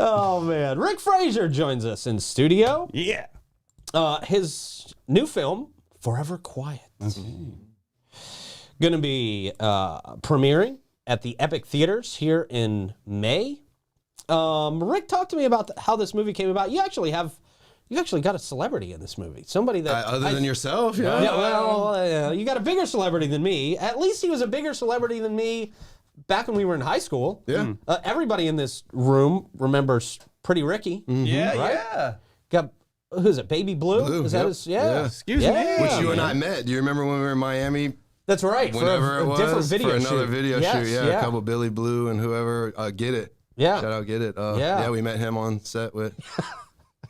Oh, man. Rick Fraser joins us in studio. Yeah. His new film, Forever Quiet. Going to be premiering at the Epic Theaters here in May. Rick, talk to me about how this movie came about. You actually got a celebrity in this movie. Somebody that other than yourself, yeah. Yeah, well, you got a bigger celebrity than me. At least he was a bigger celebrity than me back when we were in high school. Yeah. Everybody in this room remembers Pretty Ricky. Mm-hmm. Yeah, right? yeah. Got who's it? Baby Blue? Blue, Is that yep. his? Yeah. Excuse me. Which you and I met. Do you remember when we were in Miami? That's right. Whenever for it was, different video for another shoot. video Yes, shoot. Yeah, a couple Billy Blue and whoever. Get It. Yeah. Shout out Get It. Yeah. We met him on set with a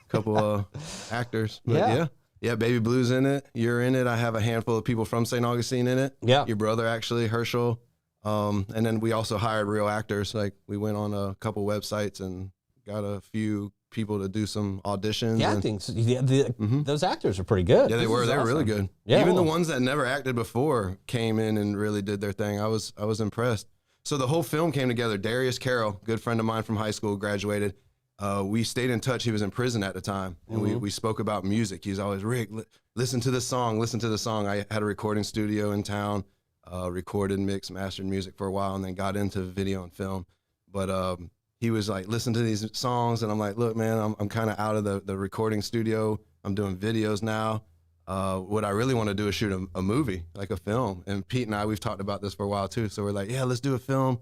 couple actors. But Yeah. yeah, Baby Blue's in it. You're in it. I have a handful of people from St. Augustine in it. Yeah. Your brother, actually, Herschel. And then we also hired real actors. Like, we went on a couple websites and got a few people to do some auditions. The acting, those actors are pretty good. Yeah, they were. They were really good. Yeah, Even the well. ones that never acted before came in and really did their thing. I was impressed. So the whole film came together. Darius Carroll, good friend of mine from high school, graduated. We stayed in touch. He was in prison at the time, and we spoke about music. He was always, Rick, listen to this song. Listen to the song. I had a recording studio in town, recorded, mixed, mastered music for a while, and then got into video and film. But he was like, listen to these songs, and I'm like, look, man, I'm kind of out of the recording studio. I'm doing videos now. What I really want to do is shoot a movie, like a film. And Pete and I, we've talked about this for a while too. So we're like, yeah, let's do a film.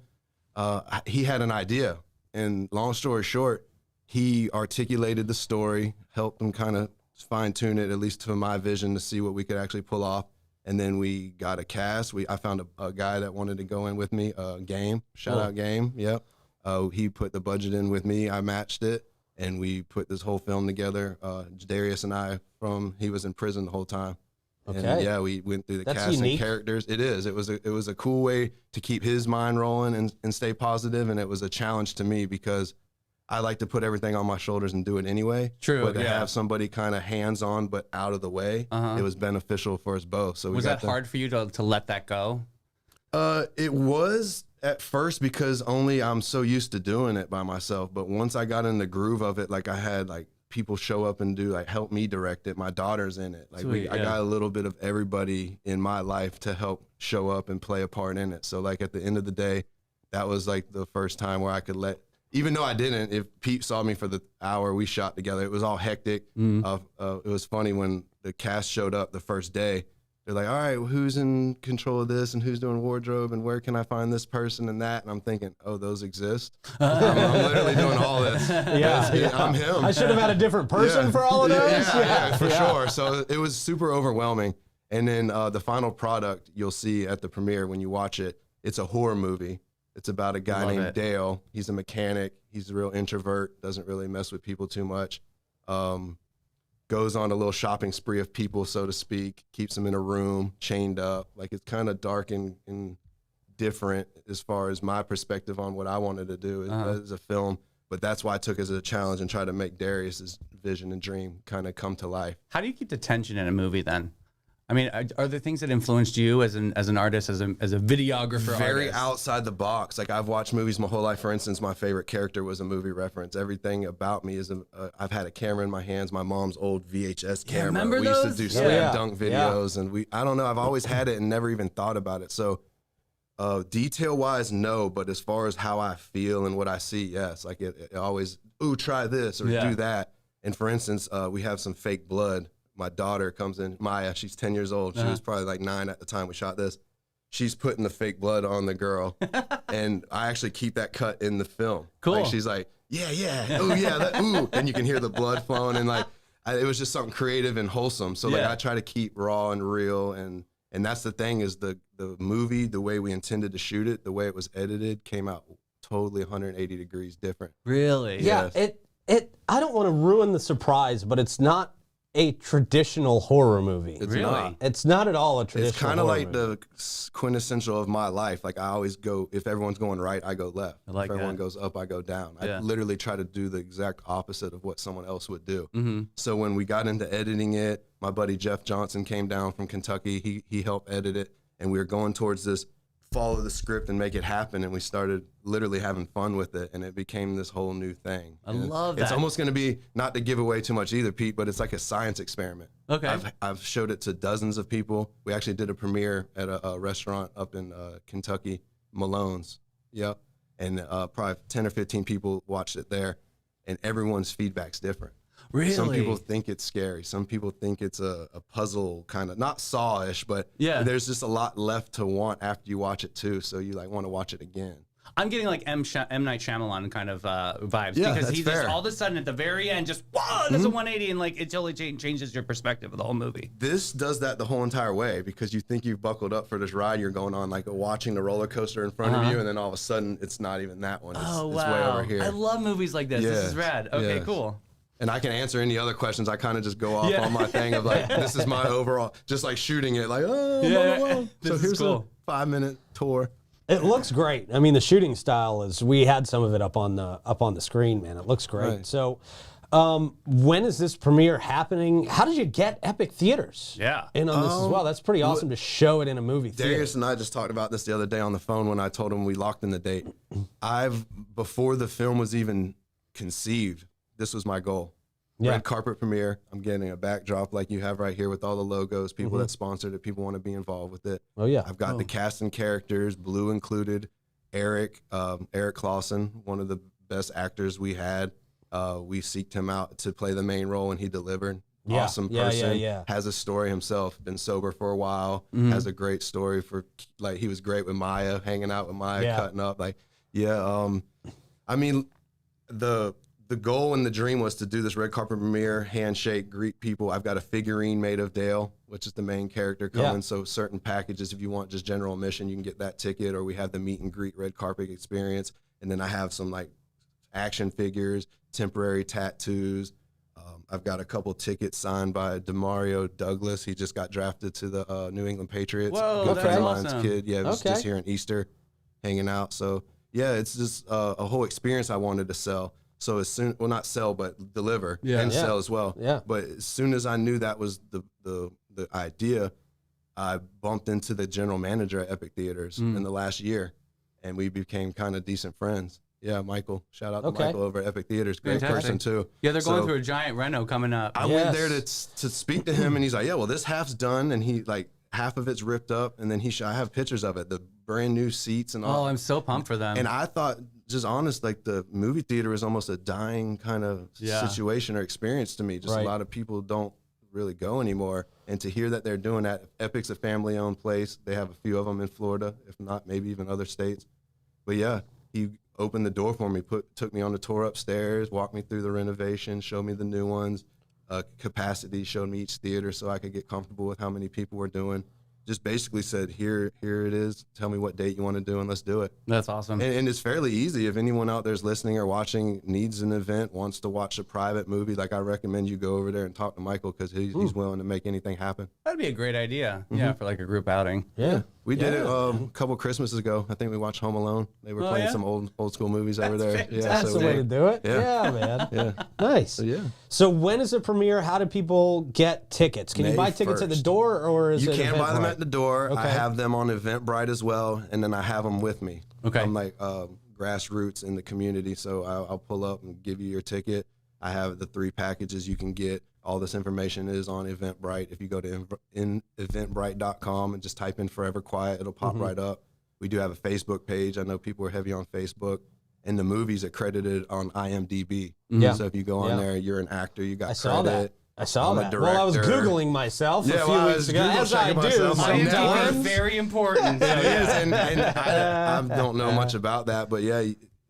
He had an idea, and long story short, he articulated the story, helped him kind of fine tune it, at least to my vision, to see what we could actually pull off. And then we got a cast. I found a guy that wanted to go in with me, Game, shout out Game. Yep. He put the budget in with me. I matched it, and we put this whole film together. Darius and I, he was in prison the whole time. Okay. And yeah, we went through the That's cast unique. and characters. It is. It was a cool way to keep his mind rolling and stay positive. And it was a challenge to me because I like to put everything on my shoulders and do it anyway. True, But to yeah. have somebody kind of hands-on but out of the way, it was beneficial for us both. So Was that hard for you to let that go? It was at first because I'm so used to doing it by myself. But once I got in the groove of it, like I had like people show up and help me direct it. My daughter's in it. Like Sweet, I got a little bit of everybody in my life to help show up and play a part in it. So like at the end of the day, that was like the first time where I could even though I didn't, if Pete saw me for the hour we shot together, it was all hectic. It was funny when the cast showed up the first day. They're like, all right, well, who's in control of this and who's doing wardrobe and where can I find this person and that? And I'm thinking, oh, those exist? I'm literally doing all this. Yeah. I'm him. I should have had a different person for all of those. Yeah, for sure. So it was super overwhelming. And then the final product you'll see at the premiere when you watch it, it's a horror movie. It's about a guy named Dale. He's a mechanic. He's a real introvert, doesn't really mess with people too much. Goes on a little shopping spree of people, so to speak, keeps them in a room, chained up. Like, it's kind of dark and different as far as my perspective on what I wanted to do as a film. But that's why I took it as a challenge and tried to make Darius's vision and dream kind of come to life. How do you keep the tension in a movie then? I mean, are there things that influenced you as an artist, as a videographer? Very artist? outside the box. Like, I've watched movies my whole life. For instance, my favorite character was a movie reference. Everything about me is I've had a camera in my hands. My mom's old VHS camera. remember we those? used to do slam dunk videos, and I don't know. I've always had it and never even thought about it. So, detail wise, no. But as far as how I feel and what I see, yes. Like it always, try this or do that. And for instance, we have some fake blood. My daughter comes in, Maya, she's 10 years old. She was probably like 9 at the time we shot this. She's putting the fake blood on the girl. And I actually keep that cut in the film. Cool. Like, she's like, yeah. Oh, yeah. Ooh. And you can hear the blood flowing. And like, it was just something creative and wholesome. So like, I try to keep raw and real. And that's the thing is the movie, the way we intended to shoot it, the way it was edited came out totally 180 degrees different. Really? Yeah. Yes. I don't want to ruin the surprise, but it's not a traditional horror movie. It's Really? not. It's not at all a traditional It's kind of horror like movie. the quintessential of my life. Like, I always go, if everyone's going right, I go left. I like if everyone that. goes up, I go down. Yeah. I literally try to do the exact opposite of what someone else would do. Mm-hmm. So when we got into editing it, my buddy Jeff Johnson came down from Kentucky. He helped edit it, and we were going towards this follow the script and make it happen. And we started literally having fun with it, and it became this whole new thing. I love that. It's almost going to be, not to give away too much either, Pete, but it's like a science experiment. Okay. I've showed it to dozens of people. We actually did a premiere at a restaurant up in Kentucky, Malone's. Yep. And probably 10 or 15 people watched it there, and everyone's feedback's different. Really? Some people think it's scary. Some people think it's a puzzle, kind of, not Saw-ish, but Yeah. there's just a lot left to want after you watch it too. So you like want to watch it again. I'm getting like M. Night Shyamalan kind of vibes, Yeah, because that's he just fair. all of a sudden at the very end just whoa, there's a 180, and like it totally changes your perspective of the whole movie. This does that the whole entire way, because you think you've buckled up for this ride. You're going on like watching the roller coaster in front of you, and then all of a sudden it's not even that one. It's, Oh it's wow! way over here. I love movies like this. This is Yes, rad. Okay, yes. cool. And I can answer any other questions. I kind of just go off Yeah. on my thing of like, this is my overall, just like shooting it, like, oh, Yeah, whoa. this So is here's cool. a 5-minute tour. It looks great. I mean, the shooting style is. We had some of it up on the screen, man. It looks great. Right. So, when is this premiere happening? How did you get Epic Theaters? Yeah. in on this as well? That's pretty awesome to show it in a movie theater. Darius and I just talked about this the other day on the phone when I told him we locked in the date. Before the film was even conceived, this was my goal. Yeah. Red carpet premiere. I'm getting a backdrop like you have right here with all the logos, people Mm-hmm. that sponsored it, people want to be involved with it. Oh yeah. I've got the cast and characters, Blue included, Eric Clausen, one of the best actors we had. We seeked him out to play the main role, and he delivered. Yeah, Awesome yeah, person. yeah. Has a story himself. Been sober for a while. Mm-hmm. Has a great story for, like, he was great with Maya, hanging out with Maya, Yeah. cutting up. Like, yeah. I mean, the goal and the dream was to do this red carpet premiere, handshake, greet people. I've got a figurine made of Dale, which is the main character coming. Yeah. So certain packages, if you want just general admission, you can get that ticket, or we have the meet and greet red carpet experience. And then I have some like action figures, temporary tattoos. I've got a couple tickets signed by Demario Douglas. He just got drafted to the New England Patriots. Whoa, Good that's friend of mine's awesome. kid. Yeah, it was Okay. just here in Easter, hanging out. So yeah, it's just a whole experience I wanted to sell. So as soon, well, not sell, but deliver and Yeah. sell as well. Yeah. But as soon as I knew that was the idea, I bumped into the general manager at Epic Theaters in the last year, and we became kind of decent friends. Yeah, Michael. Shout out to Okay. Michael over at Epic Theaters. Great Fantastic. person too. Yeah, they're going So through a giant reno coming up. I Yes. went there to speak to him, and he's like, "Yeah, well, this half's done," and he like half of it's ripped up, and then I have pictures of it, the brand new seats and all. Oh, I'm so pumped for them. And I thought, just honest, like the movie theater is almost a dying kind of Yeah. situation or experience to me. Just Right. a lot of people don't really go anymore. And to hear that they're doing that, Epic's a family-owned place. They have a few of them in Florida, if not maybe even other states. But yeah, he opened the door for me, took me on the tour upstairs, walked me through the renovation, showed me the new ones, capacity, showed me each theater so I could get comfortable with how many people we're doing. Just basically said, here it is. Tell me what date you want to do, and let's do it. That's awesome. And it's fairly easy. If anyone out there's listening or watching needs an event, wants to watch a private movie, like I recommend you go over there and talk to Michael, because he's willing to make anything happen. That'd be a great idea. Yeah, for like a group outing. Yeah. We did it Yeah. a couple Christmases ago. I think we watched Home Alone. They were Oh, playing yeah? some old school movies over there. fantastic. Yeah, That's so the way to do it. Yeah. Yeah, man. Yeah. Nice. So, yeah. So when is the premiere? How do people get tickets? Can you May buy tickets at the 1st. door, or is You it can buy them Eventbrite? at the door. I Okay. have them on Eventbrite as well, and then I have them with me. Okay. I'm like grassroots in the community, so I'll pull up and give you your ticket. I have the 3 packages you can get. All this information is on Eventbrite. If you go to eventbrite.com and just type in Forever Quiet, it'll pop right up. We do have a Facebook page. I know people are heavy on Facebook. And the movie's accredited on IMDb. Yeah. So if you go on Yeah. there, you're an actor, you got I saw that. credit. I saw I'm a that. Well, I was director. Googling myself Yeah, a few well, I weeks was ago, Google as I checking do myself IMDb sometimes. is very important. Yeah, it is. And I don't know much about that, but yeah,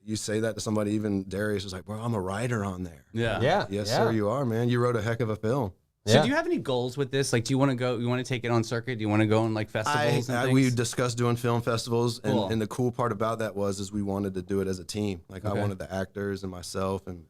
you say that to somebody, even Darius was like, bro, I'm a writer on there. Yeah. Yeah. Yes, yeah. sir, you are, man. You wrote a heck of a film. So Yeah. do you have any goals with this? Like, do you want to go? You want to take it on circuit? Do you want to go on like festivals and things? We discussed doing film festivals, Cool. and the cool part about that is we wanted to do it as a team. Like I Okay. wanted the actors and myself and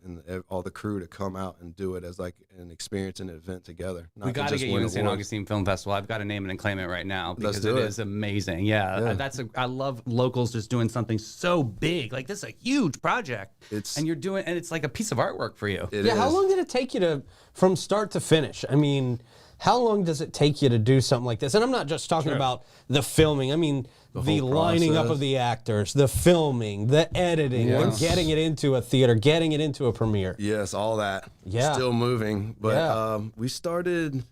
all the crew to come out and do it as like an experience and an event together. We not got to just get you win in St. awards. Augustine Film Festival. I've got to name it and claim it right now because do it it. is amazing. Yeah, Yeah. I love locals just doing something so big. Like this is a huge project, and you're doing, and it's like a piece of artwork for you. It Yeah, how is. long did it take you from start to finish? I mean, How long does it take you to do something like this? And I'm not just talking about the filming. I mean, the whole lining up process. of the actors, the filming, the editing, Yes. getting it into a theater, getting it into a premiere. Yes, all that. Yeah. Still moving. But Yeah. we started,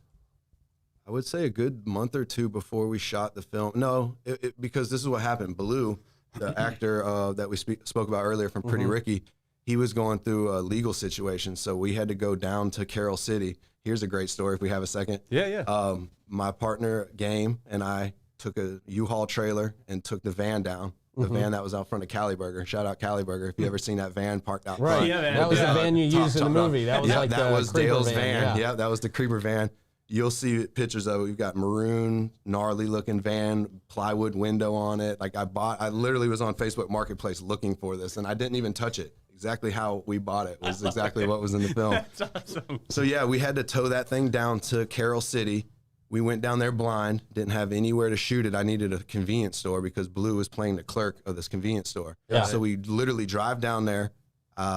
I would say, a good month or two before we shot the film. No, because this is what happened. Blue, the actor that we spoke about earlier from Pretty Ricky, he was going through a legal situation. So we had to go down to Carroll City. Here's a great story if we have a second. Yeah. My partner, Game, and I took a U-Haul trailer and took the van down. The van that was out front of Cali Burger. Shout out Cali Burger. If you ever seen that van parked out front. Yeah, man. That was the van you used in the movie. That was like that the was creeper Dale's van. Yeah. Yeah, that was the creeper van. You'll see pictures of it. We've got maroon, gnarly looking van, plywood window on it. Like I literally was on Facebook Marketplace looking for this, and I didn't even touch it. Exactly how we bought it was exactly what was in the film. That's awesome. So yeah, we had to tow that thing down to Carroll City. We went down there blind, didn't have anywhere to shoot it. I needed a convenience store because Blue was playing the clerk of this convenience store. Yeah. So we literally drive down there,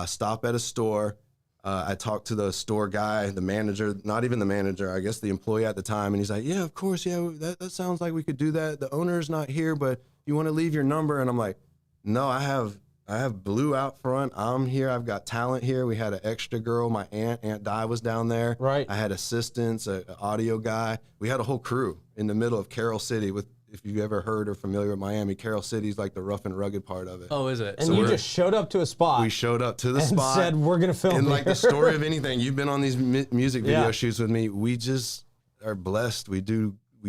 stop at a store. I talked to the store guy, the manager, not even the manager, I guess the employee at the time. And he's like, yeah, of course. Yeah, that sounds like we could do that. The owner's not here, but you want to leave your number? And I'm like, no, I have Blue out front. I'm here. I've got talent here. We had an extra girl. My Aunt Di was down there. Right. I had assistants, an audio guy. We had a whole crew in the middle of Carroll City. If you've ever heard or familiar with Miami, Carroll City's like the rough and rugged part of it. Oh, is it? And you just showed up to a spot We showed up to the and spot. said, we're going to film And like here. the story of anything, you've been on these music video Yeah. shoots with me. We just are blessed. We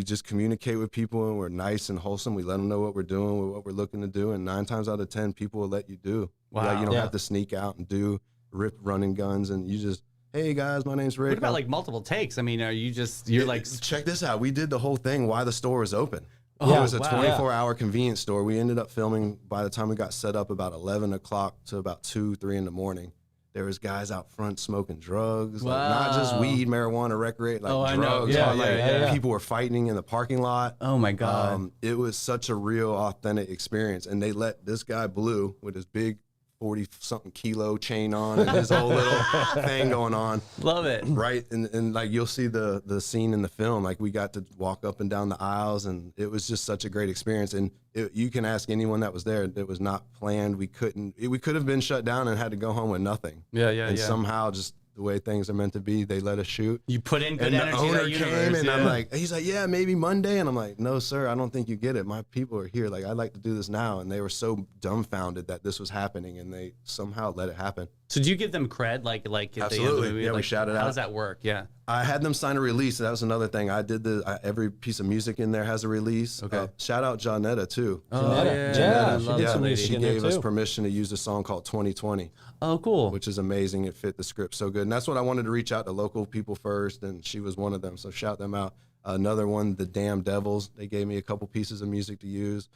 just communicate with people, and we're nice and wholesome. We let them know what we're doing, what we're looking to do, and 9 times out of 10, people will let you do. Wow. Like, you don't Yeah. have to sneak out and do rip running guns, and you just, hey guys, my name's Rick. What about like multiple takes? I mean, you're like, check this out. We did the whole thing while the store was open. Yeah. It was a wow. 24-hour convenience store. We ended up filming by the time we got set up about 11 o'clock to about 2, 3 in the morning. There was guys out front smoking drugs, like not just Wow. weed, marijuana, recreate, like Oh, I know. drugs. Yeah, all, like, yeah. people were fighting in the parking lot. oh my God. It was such a real, authentic experience. And they let this guy Blue with his big 40-something kilo chain on and his whole little thing going on. Love it. Right, and like you'll see the scene in the film. Like we got to walk up and down the aisles, and it was just such a great experience. And you can ask anyone that was there. It was not planned. We could have been shut down and had to go home with nothing. Yeah. And somehow, just the way things are meant to be, they let us shoot. You put in good And the energy in owner that came, universe. and yeah. I'm like, he's like, yeah, maybe Monday. And I'm like, no, sir, I don't think you get it. My people are here. Like, I'd like to do this now. And they were so dumbfounded that this was happening, and they somehow let it happen. So do you give them cred? Like at the end of the Absolutely. movie? Yeah, we like, shout it How out. does that work? Yeah. I had them sign a release. That was another thing. I did every piece of music in there has a release. Okay. Shout out Johnetta too. Janetta. yeah. She Love did that some lady. music She in there gave us too. permission to use a song called 2020, Oh, cool. which is amazing. It fit the script so good. And that's what I wanted to reach out to local people first, and she was one of them. So shout them out. Another one, The Damn Devils. They gave me a couple pieces of music to use.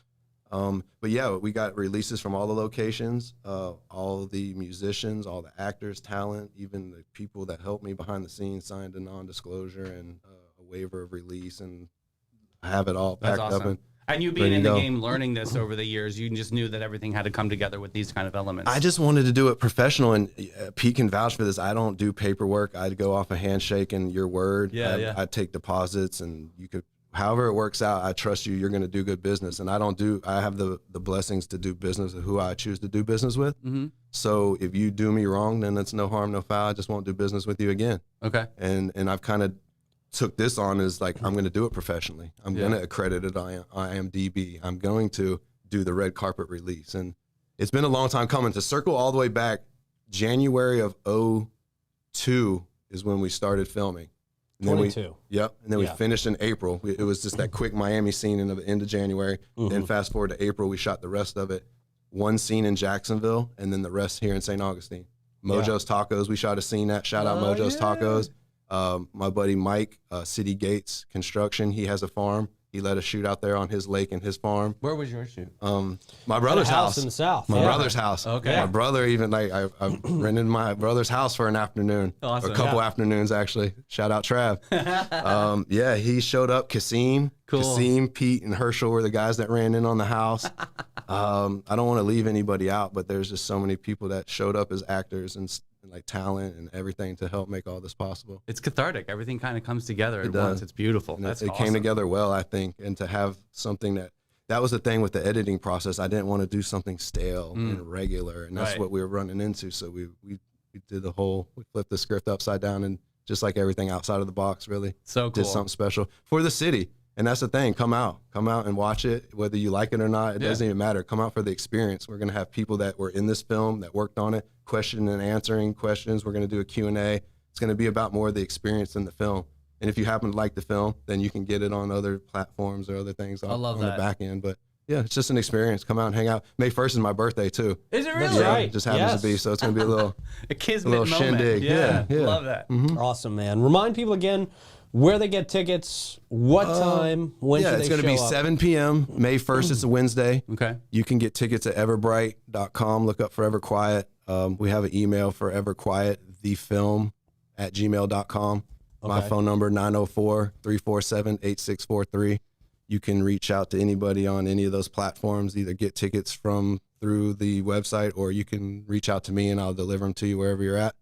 But yeah, we got releases from all the locations, all the musicians, all the actors, talent, even the people that helped me behind the scenes signed a non-disclosure and a waiver of release, and I have it all That's packed up. awesome. And you ready being in to the go. game, learning this over the years, you just knew that everything had to come together with these kind of elements. I just wanted to do it professional, and Pete can vouch for this. I don't do paperwork. I'd go off a handshake and your word. Yeah. I'd take deposits, and you could, however it works out, I trust you. You're going to do good business, and I have the blessings to do business with who I choose to do business with. Mm-hmm. So if you do me wrong, then it's no harm, no foul. I just won't do business with you again. Okay. And I've kind of took this on as like, I'm going to do it professionally. I'm going to accredit it on IMDb. I'm going to do the red carpet release. And it's been a long time coming. To circle all the way back, January of 2002 is when we started filming. And then 22. Yep. And then we Yeah. finished in April. It was just that quick Miami scene in the end of January. Then fast forward to April, we shot the rest of it. One scene in Jacksonville, and then the rest here in St. Augustine. Mojo's Tacos, we shot a scene at. Shout out Mojo's Tacos. My buddy Mike, City Gates Construction, he has a farm. He let us shoot out there on his lake and his farm. Where was your shoot? My brother's house in the south. My Yeah. brother's house. Okay. My brother even like I rented my brother's house for an afternoon. Awesome. A couple afternoons actually. Shout out Trav. Yeah, he showed up. Kasim, Pete, and Herschel were the guys that ran in on the house. I don't want to leave anybody out, but there's just so many people that showed up as actors, and and like talent and everything to help make all this possible. It's cathartic. Everything kind of comes together at does. once. It's beautiful. And That's it awesome. came together well, I think, and to have something that was the thing with the editing process. I didn't want to do something stale and regular, and that's Right. what we were running into. So we did we flipped the script upside down, and just like everything outside of the box, really So cool. did something special for the city. And that's the thing. Come out and watch it, whether you like it or not. It doesn't even matter. Come out for the experience. We're going to have people that were in this film that worked on it, questioning and answering questions. We're going to do a Q&A. It's going to be about more of the experience than the film. And if you happen to like the film, then you can get it on other platforms or other things on the back end. But yeah, it's just an experience. Come out and hang out. May 1st is my birthday too. Is it That's really? right. It just happens to be. So it's going to be a little A kismet a little moment. shindig. Yeah. Yeah. Love that. Awesome, man. Remind people again where they get tickets, what time, when should it's they going to be show up? 7 p.m. May 1st. It's a Wednesday. Okay. You can get tickets at everbright.com. Look up Forever Quiet. We have an email, foreverquietthefilm@gmail.com. My phone number, 904-347-8643. You can reach out to anybody on any of those platforms, either get tickets through the website, or you can reach out to me and I'll deliver them to you wherever you're at.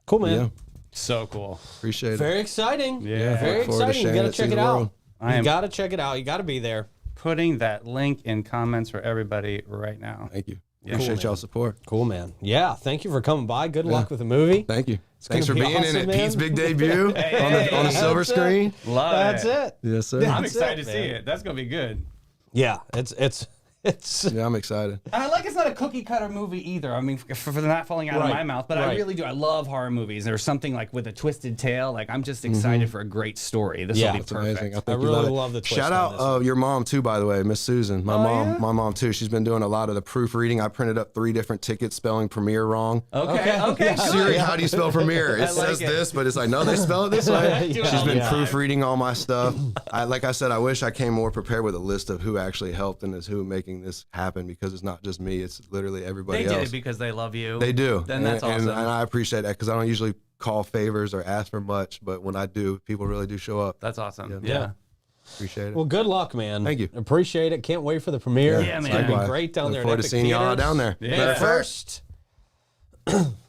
Cool, man. Yeah, So cool. appreciate it. Very exciting. Yeah. Very Look forward to exciting. You sharing got to it to check the it out. world. You got to check it out. You got to be there. Putting that link in comments for everybody right now. Thank you. Yeah. Appreciate Cool, y'all's support. Cool, man. Yeah, thank you for coming by. Good luck with the movie. Thank you. Thanks for gonna be being awesome, in it. man. Pete's big debut on the silver That's it. screen. Love That's it. it. Yes, sir. I'm That's excited it, to see man. it. That's going to be good. Yeah, it's Yeah, I'm excited. And I like it's not a cookie cutter movie either. I mean, for not falling out of Right, my mouth, but I right. really do. I love horror movies. There's something like with a twisted tale. Like I'm just excited for a great story. This Yeah. will be That's perfect. Amazing. I think you really it. love the twist Shout on out this your mom too, by the way, Miss Susan. My yeah? mom too. She's been doing a lot of the proofreading. I printed up 3 different tickets spelling premiere wrong. Okay. Okay. Okay. Good. Siri, how do you spell premiere? It I like says it. this, but it's like, no, they spell it this way. Yeah. She's been Yeah. proofreading all my stuff. Like I said, I wish I came more prepared with a list of who actually helped and is who making this happen, because it's not just me. It's literally everybody They did else. it because they love you. They do. Then that's and, awesome. And I appreciate that, because I don't usually call favors or ask for much, but when I do, people really do show up. That's awesome. Yeah. Yeah. Appreciate it. well, good luck, man. Thank you. Appreciate it. Can't wait for the premiere. Yeah, It's man. gonna be Likewise. great down Look there. in forward to Epic seeing y'all Theaters. down there. Yeah. Matter of fact, First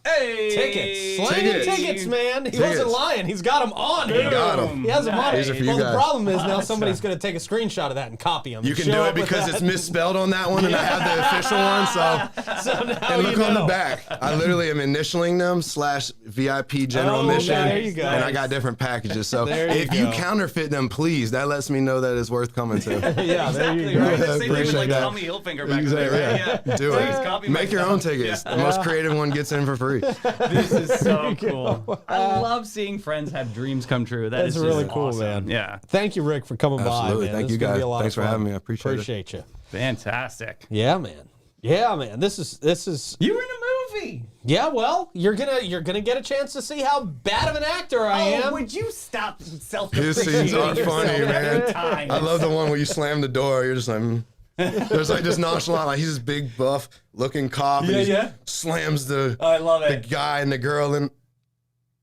Hey. tickets, slinging tickets, man. He wasn't Tickets. lying. He's got them on. He got 'em. He has them on. These are for you Well, the guys. problem is now somebody's going to take a screenshot of that and copy them. You can do it because it's misspelled on that one, and I have the official one. So, So now and look you on know. the back. I literally am initialing them /VIP general Oh, admission, there you go. and I got different packages. So There you if you go. counterfeit them, please, that lets me know that it's worth coming to. Yeah, there you Exactly go. right. The same thing with Appreciate like that. Tommy Hilfiger back Exactly, in the day, right? Yeah. Do Please it. copy my Make your stuff. own tickets. The most creative one gets in for free. This is so cool. I love seeing friends have dreams come true. That That's is really just cool, awesome. man. Yeah. Thank you, Rick, for coming Absolutely. by. Man. Thank This you, is gonna guys. be a lot Thanks of for fun. having me. I appreciate it. Appreciate you. Fantastic. Yeah, man. Yeah, man. This is. You were in a movie. Yeah, well, you're gonna get a chance to see how bad of an actor I am. Would you stop self His scenes are funny, man. Time. I love the one where you slam the door. You're just like, there's like this nonchalant, like he's this big buff looking cop, and he yeah. slams the I love the it. guy and the girl. And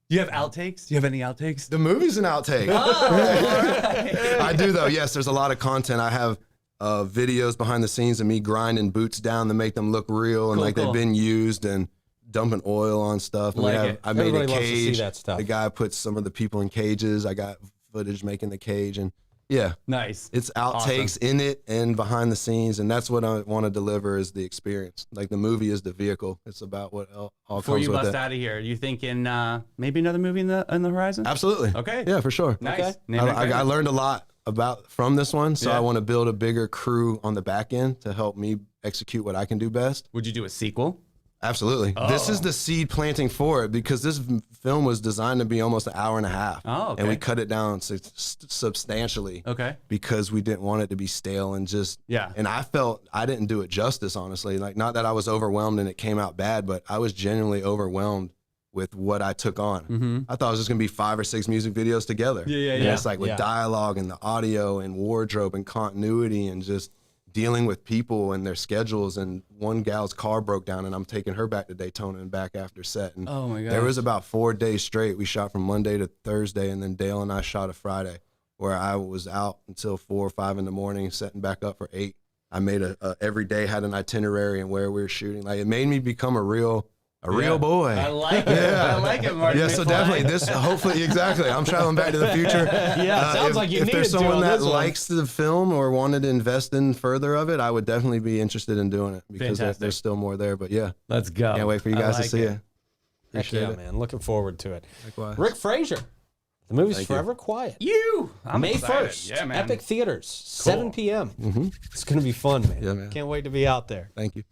You have outtakes? Do you have any outtakes? the movie's an outtake. Oh, I do though. Yes, there's a lot of content. I have videos behind the scenes of me grinding boots down to make them look real and Cool, like cool. they've been used, and dumping oil on stuff. And Like it. I made Everybody a loves to see cage. that stuff. The guy puts some of the people in cages. I got footage making the cage, and yeah. nice. It's outtakes in it and behind the scenes, and that's what I want to deliver is the experience. Like the movie is the vehicle. It's about what all Before comes you with bust it. out of here, you thinking maybe another movie in the horizon? Absolutely. Okay. Yeah, for sure. Nice. Okay. Name it, I learned a lot from this one, so Yeah. I want to build a bigger crew on the back end to help me execute what I can do best. Would you do a sequel? Absolutely. This is the seed planting for it, because this film was designed to be almost an hour and a half. Oh, okay. And we cut it down substantially. Okay. Because we didn't want it to be stale and just Yeah. And I felt I didn't do it justice, honestly. Like, not that I was overwhelmed and it came out bad, but I was genuinely overwhelmed with what I took on. I thought it was just gonna be 5 or 6 music videos together. Yeah. And it's like with Yeah. dialogue and the audio and wardrobe and continuity and just dealing with people and their schedules. And one gal's car broke down, and I'm taking her back to Daytona and back after set. And Oh my there gosh. was about 4 days straight. We shot from Monday to Thursday, and then Dale and I shot a Friday, where I was out until 4 or 5 in the morning, setting back up for 8. I made every day had an itinerary and where we were shooting. Like, it made me become a real a real boy. I like it. I like it, Marty. Yeah, so definitely this. Hopefully, exactly. I'm traveling back to the future. Yeah, sounds like you if needed there's to someone on that this one. likes the film or wanted to invest in further of it, I would definitely be interested in doing it because Fantastic. there's still more there. But yeah, Let's go. can't wait for you I guys to like see it. it. Heck Appreciate yeah, it. man. Looking forward to it. Likewise. Rick Frazier. The movie's Thank you. Forever Quiet. I'm May excited. 1st. Yeah, man. Epic Theaters, 7 p.m. It's going to be fun, man. Yeah, man. Can't wait to be out there. Thank you.